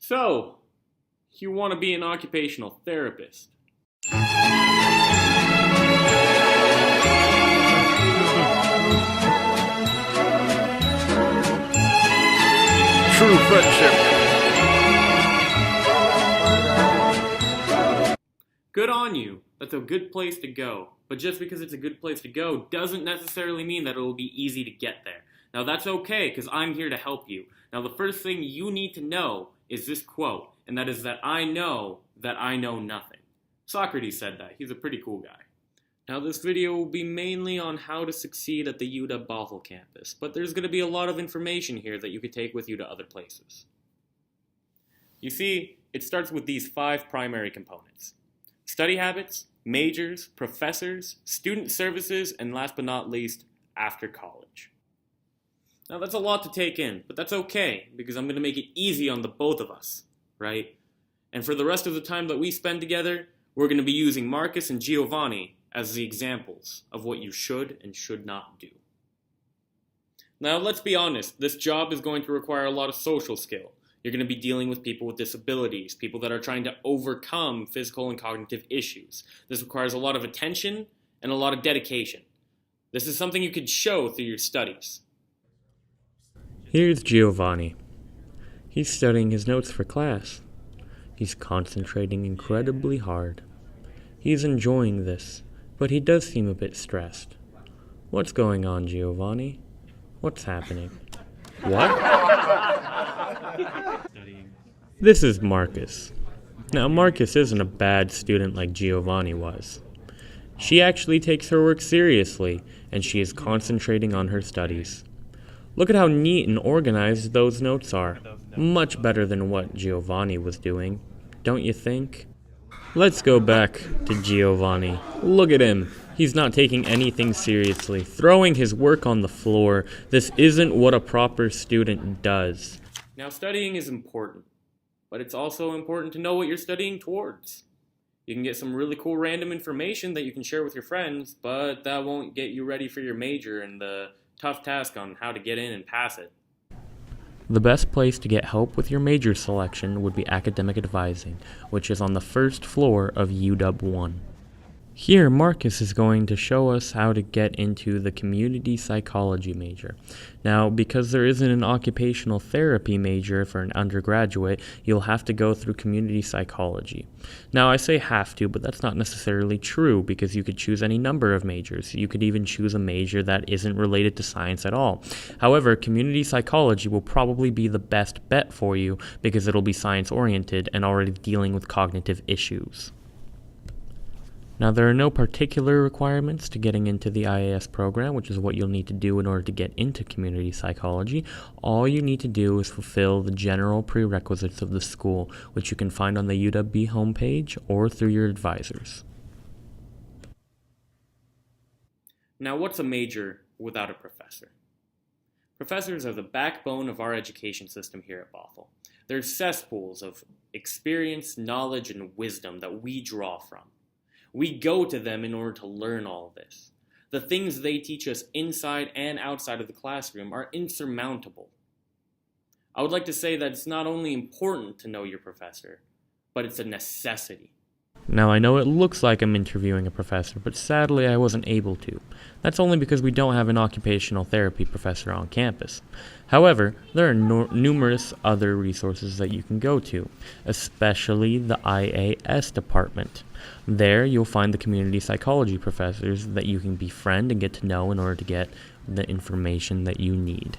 So, you want to be an occupational therapist. True friendship. Good on you. That's a good place to go. But just because it's a good place to go doesn't necessarily mean that it will be easy to get there. Now that's okay, because I'm here to help you. Now the first thing you need to know is this quote, and that is that I know nothing. Socrates said that. He's a pretty cool guy. Now this video will be mainly on how to succeed at the UW Bothell campus, but there's going to be a lot of information here that you could take with you to other places. You see, it starts with these 5 primary components: study habits, majors, professors, student services, and last but not least, after college. Now that's a lot to take in, but that's okay, because I'm going to make it easy on the both of us, right? And for the rest of the time that we spend together, we're going to be using Marcus and Giovanni as the examples of what you should and should not do. Now let's be honest, this job is going to require a lot of social skill. You're going to be dealing with people with disabilities, people that are trying to overcome physical and cognitive issues. This requires a lot of attention and a lot of dedication. This is something you could show through your studies. Here's Giovanni. He's studying his notes for class. He's concentrating incredibly hard. He's enjoying this, but he does seem a bit stressed. What's going on, Giovanni? What's happening? What? This is Marcus. Now, Marcus isn't a bad student like Giovanni was. She actually takes her work seriously, and she is concentrating on her studies. Look at how neat and organized those notes are. Much better than what Giovanni was doing, don't you think? Let's go back to Giovanni. Look at him. He's not taking anything seriously, throwing his work on the floor. This isn't what a proper student does. Now studying is important, but it's also important to know what you're studying towards. You can get some really cool random information that you can share with your friends, but that won't get you ready for your major and the tough task on how to get in and pass it. The best place to get help with your major selection would be academic advising, which is on the first floor of UW1. Here, Marcus is going to show us how to get into the community psychology major. Now, because there isn't an occupational therapy major for an undergraduate, you'll have to go through community psychology. Now, I say have to, but that's not necessarily true, because you could choose any number of majors. You could even choose a major that isn't related to science at all. However, community psychology will probably be the best bet for you, because it'll be science-oriented and already dealing with cognitive issues. Now, there are no particular requirements to getting into the IAS program, which is what you'll need to do in order to get into community psychology. All you need to do is fulfill the general prerequisites of the school, which you can find on the UWB homepage or through your advisors. Now, what's a major without a professor? Professors are the backbone of our education system here at Bothell. They're cesspools of experience, knowledge, and wisdom that we draw from. We go to them in order to learn all of this. The things they teach us inside and outside of the classroom are insurmountable. I would like to say that it's not only important to know your professor, but it's a necessity. Now, I know it looks like I'm interviewing a professor, but sadly I wasn't able to. That's only because we don't have an occupational therapy professor on campus. However, there are numerous other resources that you can go to, especially the IAS department. There, you'll find the community psychology professors that you can befriend and get to know in order to get the information that you need.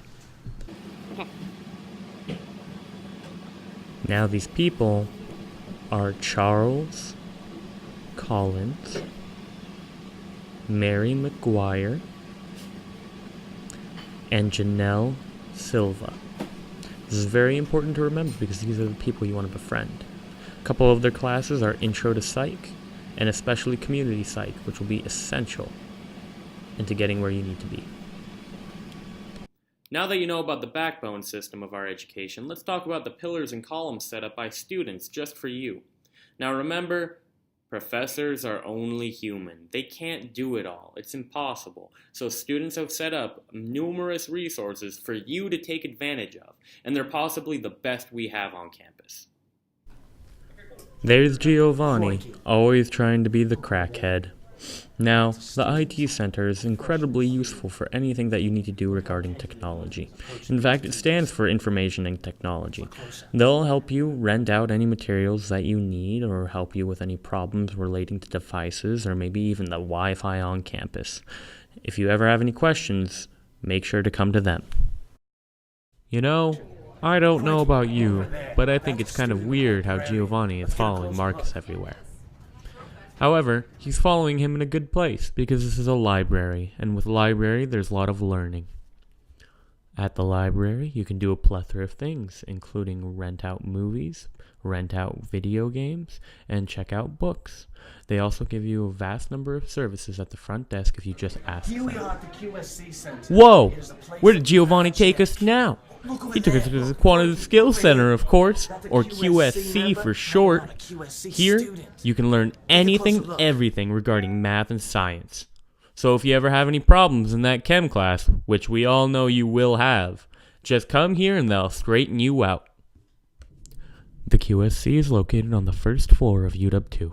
Now, these people are Charles Collins, Mary McGuire, and Janelle Silva. This is very important to remember because these are the people you want to befriend. A couple of their classes are Intro to Psych and especially Community Psych, which will be essential into getting where you need to be. Now that you know about the backbone system of our education, let's talk about the pillars and columns set up by students just for you. Now remember, professors are only human. They can't do it all. It's impossible. So students have set up numerous resources for you to take advantage of, and they're possibly the best we have on campus. There's Giovanni, always trying to be the crackhead. Now, the IT Center is incredibly useful for anything that you need to do regarding technology. In fact, it stands for Information and Technology. They'll help you rent out any materials that you need or help you with any problems relating to devices or maybe even the Wi-Fi on campus. If you ever have any questions, make sure to come to them. You know, I don't know about you, but I think it's kind of weird how Giovanni is following Marcus everywhere. However, he's following him in a good place because this is a library, and with a library, there's a lot of learning. At the library, you can do a plethora of things, including rent out movies, rent out video games, and check out books. They also give you a vast number of services at the front desk if you just ask them. Whoa! Where did Giovanni take us now? He took us to the Quantitative Skills Center, of course, or QSC for short. Here, you can learn anything and everything regarding math and science. So if you ever have any problems in that chem class, which we all know you will have, just come here and they'll straighten you out. The QSC is located on the first floor of UW2.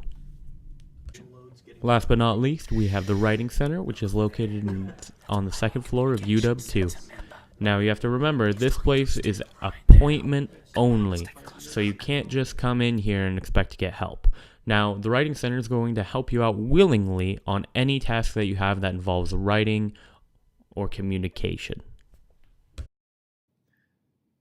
Last but not least, we have the Writing Center, which is located on the second floor of UW2. Now you have to remember, this place is appointment only, so you can't just come in here and expect to get help. Now, the Writing Center is going to help you out willingly on any task that you have that involves writing or communication.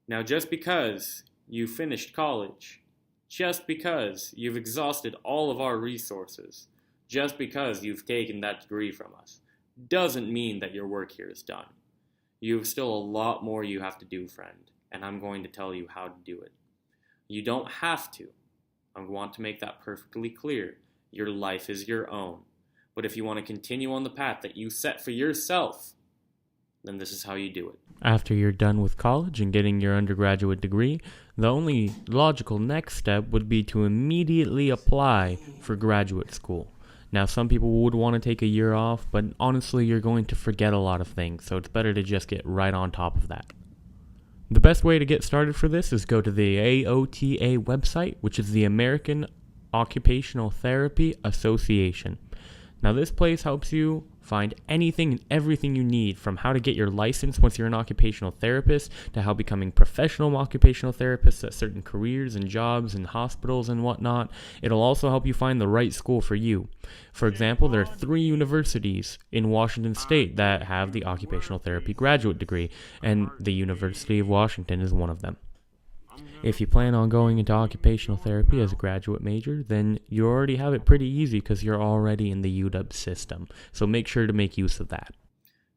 Now, just because you finished college, just because you've exhausted all of our resources, just because you've taken that degree from us, doesn't mean that your work here is done. You have still a lot more you have to do, friend, and I'm going to tell you how to do it. You don't have to. I want to make that perfectly clear. Your life is your own. But if you want to continue on the path that you set for yourself, then this is how you do it. After you're done with college and getting your undergraduate degree, the only logical next step would be to immediately apply for graduate school. Now, some people would want to take a year off, but honestly, you're going to forget a lot of things, so it's better to just get right on top of that. The best way to get started for this is go to the AOTA website, which is the American Occupational Therapy Association. Now, this place helps you find anything and everything you need, from how to get your license once you're an occupational therapist to how becoming professional occupational therapists at certain careers and jobs and hospitals and whatnot. It'll also help you find the right school for you. For example, there are 3 universities in Washington State that have the occupational therapy graduate degree, and the University of Washington is one of them. If you plan on going into occupational therapy as a graduate major, then you already have it pretty easy because you're already in the UW system. So make sure to make use of that.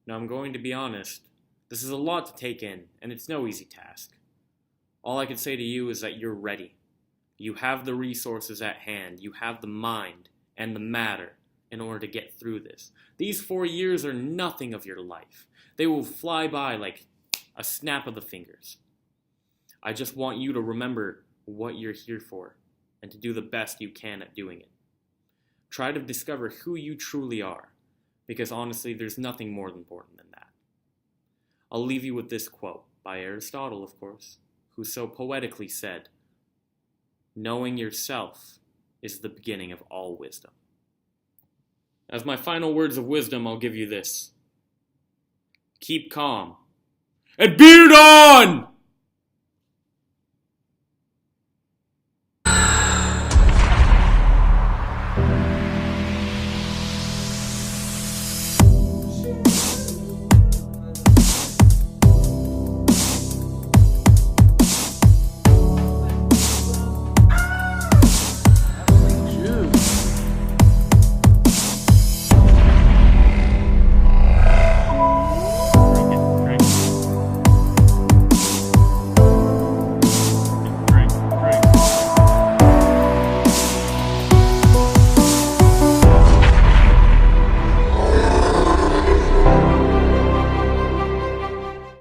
Now, I'm going to be honest. This is a lot to take in, and it's no easy task. All I can say to you is that you're ready. You have the resources at hand. You have the mind and the matter in order to get through this. These 4 years are nothing of your life. They will fly by like a snap of the fingers. I just want you to remember what you're here for and to do the best you can at doing it. Try to discover who you truly are, because honestly, there's nothing more important than that. I'll leave you with this quote by Aristotle, of course, who so poetically said, "Knowing yourself is the beginning of all wisdom." As my final words of wisdom, I'll give you this. Keep calm and beard on!